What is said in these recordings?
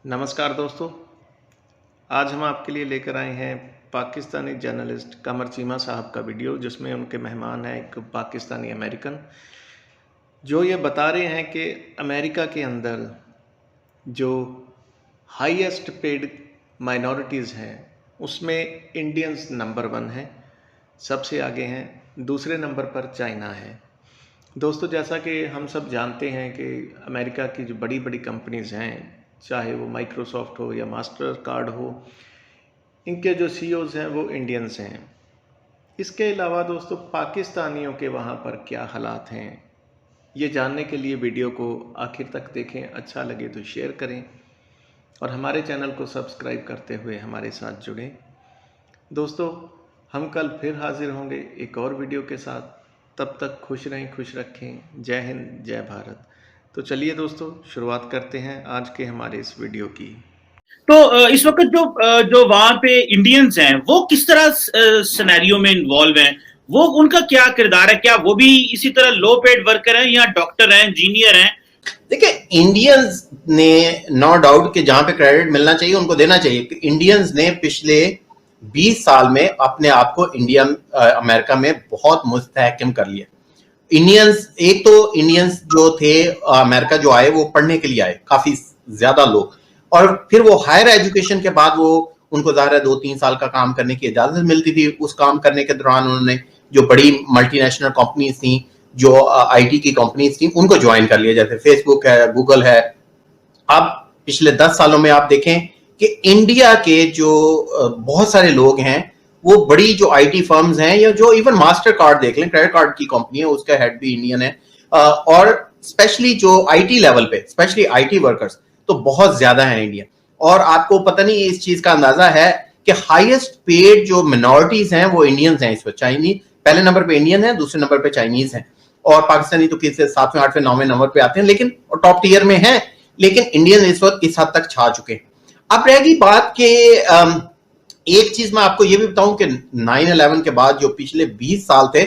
नमस्कार दोस्तों। आज हम आपके लिए लेकर आए हैं पाकिस्तानी जर्नलिस्ट कमर चीमा साहब का वीडियो, जिसमें उनके मेहमान हैं एक पाकिस्तानी अमेरिकन, जो ये बता रहे हैं कि अमेरिका के अंदर जो हाईएस्ट पेड माइनॉरिटीज़ हैं उसमें इंडियंस नंबर 1 हैं, सबसे आगे हैं। दूसरे नंबर पर चाइना है। दोस्तों, जैसा कि हम सब जानते हैं कि अमेरिका की जो बड़ी बड़ी कंपनीज़ हैं, चाहे वो माइक्रोसॉफ्ट हो या मास्टर कार्ड हो, इनके जो सीईओज़ हैं वो इंडियंस हैं। इसके अलावा दोस्तों, पाकिस्तानियों के वहाँ पर क्या हालात हैं, ये जानने के लिए वीडियो को आखिर तक देखें। अच्छा लगे तो शेयर करें और हमारे चैनल को सब्सक्राइब करते हुए हमारे साथ जुड़ें। दोस्तों, हम कल फिर हाजिर होंगे एक और वीडियो के साथ। तब तक खुश रहें, खुश रखें। जय हिंद, जय भारत। तो चलिए दोस्तों, शुरुआत करते हैं आज के हमारे इस वीडियो की। तो इस वक्त जो वहां पे इंडियंस हैं वो किस तरह सिनेरियो में इन्वॉल्व हैं, वो उनका क्या किरदार है? क्या वो भी इसी तरह लो पेड वर्कर हैं या डॉक्टर हैं, इंजीनियर हैं? देखिए, इंडियंस ने नो डाउट कि जहां पे क्रेडिट मिलना चाहिए उनको देना चाहिए। इंडियंस ने पिछले 20 साल में अपने आप को अमेरिका में बहुत मुस्तहकम कर लिया। इंडियंस जो थे अमेरिका जो आए वो पढ़ने के लिए आए, काफी ज्यादा लोग, और फिर वो हायर एजुकेशन के बाद वो उनको ज़ाहिर है 2-3 साल का काम करने की इजाजत मिलती थी। उस काम करने के दौरान उन्होंने जो बड़ी मल्टीनेशनल कंपनीज थी, जो आईटी की कंपनीज थी, उनको ज्वाइन कर लिया, जैसे फेसबुक है, गूगल है। अब पिछले 10 सालों में आप देखें कि इंडिया के जो बहुत सारे लोग हैं, वो बड़ी जो आईटी फर्म्स हैं या जो इवन मास्टर कार्ड देख लें, क्रेडिट कार्ड की कंपनी है, उसका हेड भी इंडियन है। और स्पेशली जो आईटी लेवल पे, स्पेशली आईटी वर्कर्स तो बहुत ज्यादा है इंडिया। और आपको पता नहीं इस चीज का अंदाजा है कि हाईएस्ट पेड जो मिनॉरिटीज हैं वो इंडियंस हैं इस वक्त। चाइनीज पहले नंबर पे इंडियन है, दूसरे नंबर पे चाइनीज हैं, और पाकिस्तानी तो किसी 7वें 8वें 9वें नंबर पे आते हैं, लेकिन टॉप टियर में हैं। लेकिन इंडियन इस वक्त इस हद तक छा चुके हैं। अब रहेगी बात कि एक चीज मैं आपको ये भी बताऊं कि 9/11 के बाद जो पिछले 20 साल थे,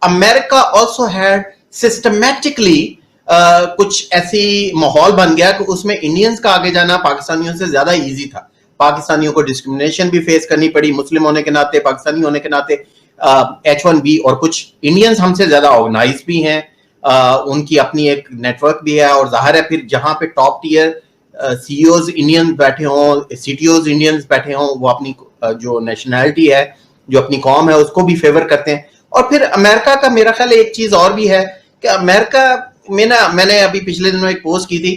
अमेरिका ऑल्सो हैड सिस्टमैटिकली कुछ ऐसी माहौल बन गया कि उसमें इंडियंस का आगे जाना पाकिस्तानियों से ज्यादा इजी था। पाकिस्तानियों को डिस्क्रिमिनेशन भी फेस करनी पड़ी, मुस्लिम होने के नाते, पाकिस्तानी होने के नाते। H1B और कुछ इंडियंस हमसे ज्यादा ऑर्गेनाइज भी हैं, उनकी अपनी एक नेटवर्क भी है। और जाहिर है फिर जहां पे टॉप टियर सीईओज इंडियंस बैठे हों, सीटीओज इंडियंस बैठे हों, वो अपनी जो नेशनैलिटी है, जो अपनी कौम है, उसको भी फेवर करते हैं। और फिर अमेरिका का मेरा ख्याल एक चीज और भी है कि अमेरिका में मैंने अभी पिछले दिनों एक पोस्ट की थी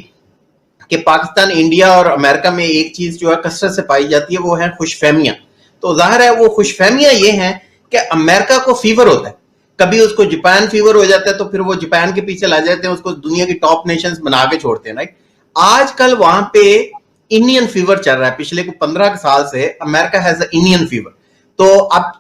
कि पाकिस्तान, इंडिया और अमेरिका में एक चीज जो है कसरत से पाई जाती है, वो है खुशफहमियां। तो जाहिर है वो खुशफहमियां ये हैं कि अमेरिका को फीवर होता है, कभी उसको जापान फीवर हो जाता है तो फिर वो जापान के पीछे ला जाते हैं, उसको दुनिया की टॉप नेशंस बना के छोड़ते हैं, राइट। आजकल वहां पे इंडियन फीवर चल रहा है। पिछले 15 साल से America has a Indian fever. तो अब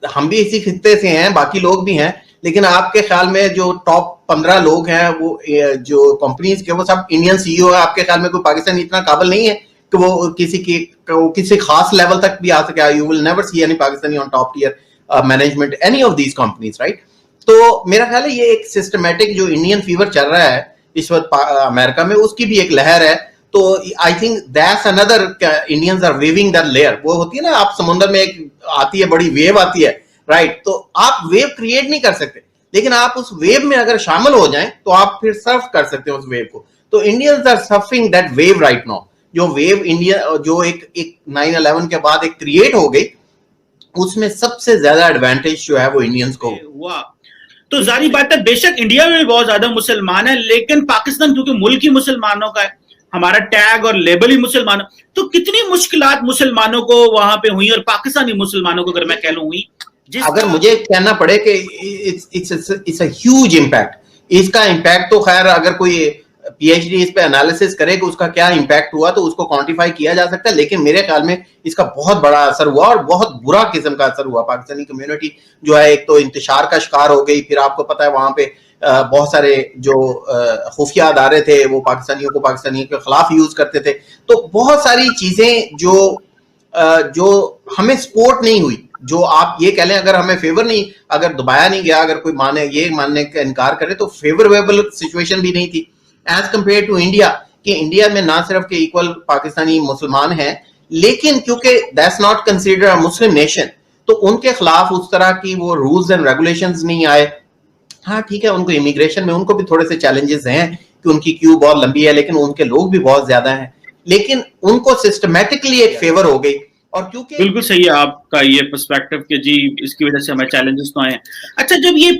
हम भी इसी खित्ते से हैं, बाकी लोग भी हैं, लेकिन आपके ख्याल में जो टॉप 15 लोग हैं वो जो कंपनीज के, वो सब इंडियन सीईओ है। आपके ख्याल में कोई पाकिस्तानी इतना काबिल नहीं है कि वो किसी खास लेवल तक भी आ सके? You will never see any Pakistani on top tier management any of these companies, right. तो मेरा ख्याल है ये एक सिस्टमैटिक जो इंडियन फीवर चल रहा है इस वक्त अमेरिका में, उसकी भी एक लहर है। तो I think that's another, Indians are waving that layer. वो होती है ना, आप समुद्र में एक आती है, बड़ी वेव आती है, राइट। तो आप वेव क्रिएट नहीं कर सकते, लेकिन आप उस वेव में अगर शामिल हो जाएं तो आप फिर सर्फ कर सकते हो उस वेव को। तो Indians are surfing that wave right now. जो वेव इंडिया जो एक 9/11 के बाद एक क्रिएट हो गई, उसमें सबसे ज्यादा एडवांटेज जो है वो इंडियंस को। वाह। तो जारी बात है, बेशक इंडिया में भी बहुत ज्यादा मुसलमान है, लेकिन पाकिस्तान क्योंकि मुल्क ही मुसलमानों का है, हमारा टैग और लेबल ही मुसलमान, तो कितनी मुश्किलात मुसलमानों को वहां पे हुई और पाकिस्तानी मुसलमानों को अगर मैं कह लूं हुई। अगर मुझे कहना पड़े कि इट्स अ ह्यूज इम्पैक्ट। इसका इम्पैक्ट तो खैर अगर कोई पीएचडी इस पे एनालिसिस करे कि उसका क्या इम्पैक्ट हुआ तो उसको क्वांटिफाई किया जा सकता है, लेकिन मेरे ख्याल में इसका बहुत बड़ा असर हुआ और बहुत बुरा किस्म का असर हुआ। पाकिस्तानी कम्युनिटी जो है, एक तो इंतशार का शिकार हो गई, फिर आपको पता है वहां पे बहुत सारे जो खुफिया अदारे थे वो पाकिस्तानियों के खिलाफ यूज करते थे। तो बहुत सारी चीजें जो हमें सपोर्ट नहीं हुई, जो आप ये कह लें अगर हमें फेवर नहीं, अगर दबाया नहीं गया, अगर कोई मानने का इनकार करे तो फेवरेबल सिचुएशन भी नहीं थी एज कंपेयर टू इंडिया कि इंडिया में ना सिर्फ के इक्वल पाकिस्तानी मुसलमान हैं, लेकिन क्योंकि that's not considered a Muslim nation, तो उनके खिलाफ उस तरह की वो रूल्स एंड रेगुलेशंस नहीं आए। हाँ ठीक है, उनको इमिग्रेशन में उनको भी थोड़े से चैलेंजेस हैं कि उनकी क्यू बहुत लंबी है, लेकिन उनके लोग भी बहुत ज्यादा हैं, लेकिन उनको सिस्टमैटिकली एक फेवर हो गई। और क्योंकि बिल्कुल सही है आपका ये पर्सपेक्टिव कि जी इसकी वजह से हमें चैलेंजेस तो आए हैं। अच्छा, जब ये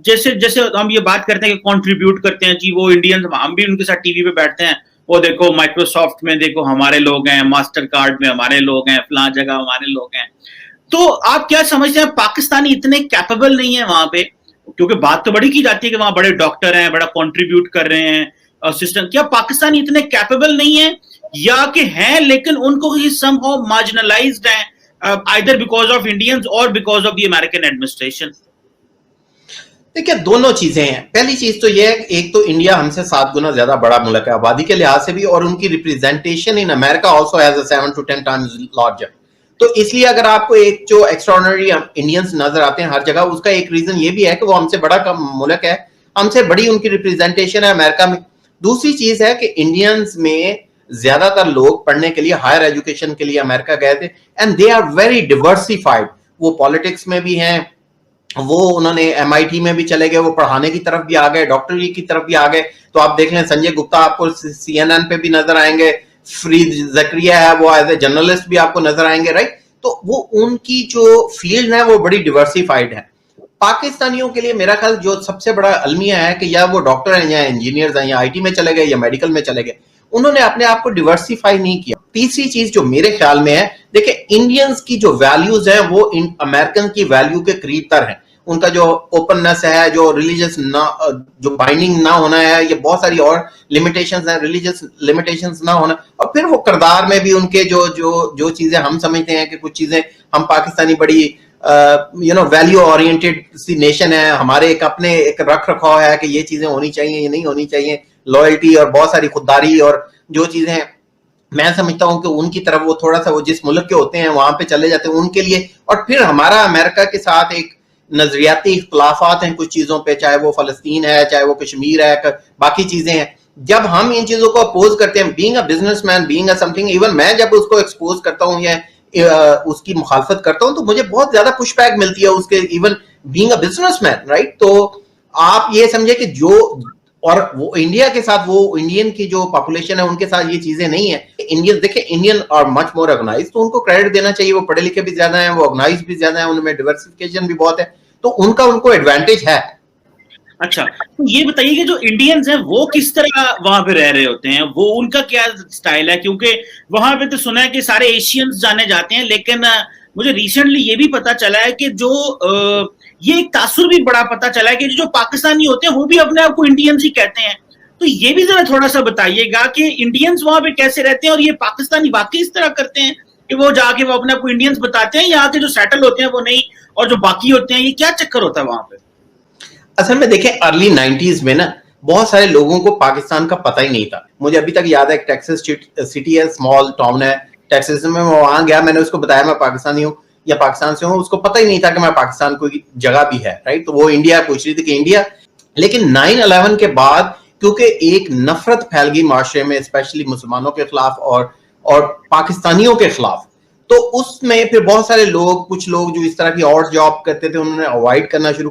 जैसे जैसे हम ये बात करते हैं कि कंट्रीब्यूट करते हैं जी वो इंडियंस, हम भी उनके साथ टीवी पे बैठते हैं, वो देखो माइक्रोसॉफ्ट में देखो हमारे लोग हैं, मास्टर कार्ड में हमारे लोग हैं, फलां जगह हमारे लोग हैं। तो आप क्या समझते हैं पाकिस्तानी इतने कैपेबल नहीं है वहां पे? क्योंकि बात तो बड़ी की जाती है कि वहां बड़े डॉक्टर हैं, बड़ा कंट्रीब्यूट कर रहे हैं सिस्टम, क्या पाकिस्तानी इतने कैपेबल नहीं है या कि हैं लेकिन उनको ही समहाउ मार्जिनलाइज्ड हैं आइदर बिकॉज ऑफ इंडियंस और because of the American administration? देखिए दोनों चीजें हैं। पहली चीज तो यह है, एक तो इंडिया हमसे 7 गुना ज्यादा बड़ा मुल्क है आबादी के लिहाज से भी, और उनकी representation in America also has a 7 to 10 times larger. तो इसलिए अगर आपको एक जो एक्स्ट्राऑर्डिनरी इंडियंस नजर आते हैं हर जगह, उसका एक रीजन ये भी है कि वो हमसे बड़ा मुल्क है, हमसे बड़ी उनकी रिप्रेजेंटेशन है अमेरिका में। दूसरी चीज है कि इंडियंस में ज्यादातर लोग पढ़ने के लिए, हायर एजुकेशन के लिए अमेरिका गए थे, and they are very diversified. वो पॉलिटिक्स में भी हैं, वो उन्होंने MIT में भी चले गए, वो पढ़ाने की तरफ भी आ गए, डॉक्टरी की तरफ भी आ गए। तो आप देख लें संजय गुप्ता आपको CNN पे भी नजर आएंगे, फरीद ज़करिया है वो एज ए जर्नलिस्ट भी आपको नजर आएंगे, राइट। तो वो उनकी जो फील्ड है वो बड़ी डिवर्सिफाइड है। पाकिस्तानियों के लिए मेरा ख्याल जो सबसे बड़ा अलमिया है कि या वो डॉक्टर हैं या इंजीनियर्स हैं या IT में चले गए या मेडिकल में चले गए, उन्होंने अपने आप को डिवर्सिफाई नहीं किया। तीसरी चीज जो मेरे ख्याल में है, देखिए इंडियंस की जो वैल्यूज है वो अमेरिकन की वैल्यू के करीब तर है। उनका जो ओपननेस है, जो रिलीजियस ना, जो बाइंडिंग ना होना है, ये बहुत सारी और लिमिटेशंस हैं, रिलीजियस लिमिटेशंस ना होना, और फिर वो किरदार में भी उनके जो जो जो चीजें हम समझते हैं कि कुछ चीजें हम पाकिस्तानी बड़ी वैल्यू ओरिएंटेड सी नेशन है, हमारे एक अपने एक रख रखाव है कि ये चीजें होनी चाहिए, ये नहीं होनी चाहिए, लॉयल्टी और बहुत सारी खुददारी और जो चीजें मैं समझता हूं कि उनकी तरफ वो थोड़ा सा वो जिस मुल्क के होते हैं वहां पे चले जाते हैं उनके लिए। और फिर हमारा अमेरिका के साथ एक नजरियाती इख्तलाफात हैं कुछ चीजों पे, चाहे वो फलस्तीन है, चाहे वो कश्मीर है, बाकी चीजें हैं। जब हम इन चीजों को अपोज करते हैं, being a businessman, being a something, even मैं जब उसको एक्सपोज करता हूं या उसकी मुखालफत करता हूं तो मुझे बहुत ज्यादा पुशबैक मिलती है उसके, even being a businessman, right. तो आप ये समझे कि जो, और वो इंडिया के साथ, वो इंडियन की जो पॉपुलेशन है उनके साथ ये चीजें नहीं है। इंडियन देखिए, इंडियन और मच मोर ऑर्गेनाइज, तो उनको क्रेडिट देना चाहिए, वो पढ़े लिखे भी ज्यादा हैं, वो ऑर्गेनाइज भी ज्यादा है, उनमें डिवर्सिफिकेशन भी बहुत है, तो उनको एडवांटेज है। अच्छा, तो ये बताइए कि जो इंडियंस हैं वो किस तरह वहां पे रह रहे होते हैं, वो उनका क्या स्टाइल है? क्योंकि वहां पे तो सुना है कि सारे एशियंस जाने जाते हैं, लेकिन मुझे रिसेंटली ये भी पता चला है कि जो ये एक तासुर भी बड़ा पता चला है कि जो पाकिस्तानी होते हैं वो भी अपने आप को इंडियंस ही कहते हैं। तो ये भी जरा थोड़ा सा बताइएगा कि इंडियंस वहां पे कैसे रहते हैं और ये पाकिस्तानी वाकई इस तरह करते हैं कि वो जाके वो अपने आप को इंडियंस बताते हैं, यहाँ के जो सेटल होते हैं वो नहीं, और जो बाकी होते हैं, ये क्या चक्कर होता है वहां पे? असल में देखें, अर्ली 90s में ना बहुत सारे लोगों को पाकिस्तान का पता ही नहीं था। मुझे अभी तक याद है, एक टेक्सास सिटी है, स्मॉल टाउन है टेक्सास में, मैं वहां गया, मैंने उसको बताया मैं पाकिस्तानी हूँ या पाकिस्तान से हूँ, उसको पता ही नहीं था कि मैं पाकिस्तान कोई जगह भी है, राइट। तो वो इंडिया पूछ रही थी कि इंडिया, लेकिन 9/11 के बाद क्योंकि एक नफरत फैल गई माशरे में, स्पेशली मुसलमानों के खिलाफ और पाकिस्तानियों के खिलाफ, तो उसमें फिर बहुत सारे लोग, कुछ लोग जो इस तरह की और जॉब करते थे, उन्होंने अवॉइड करना शुरू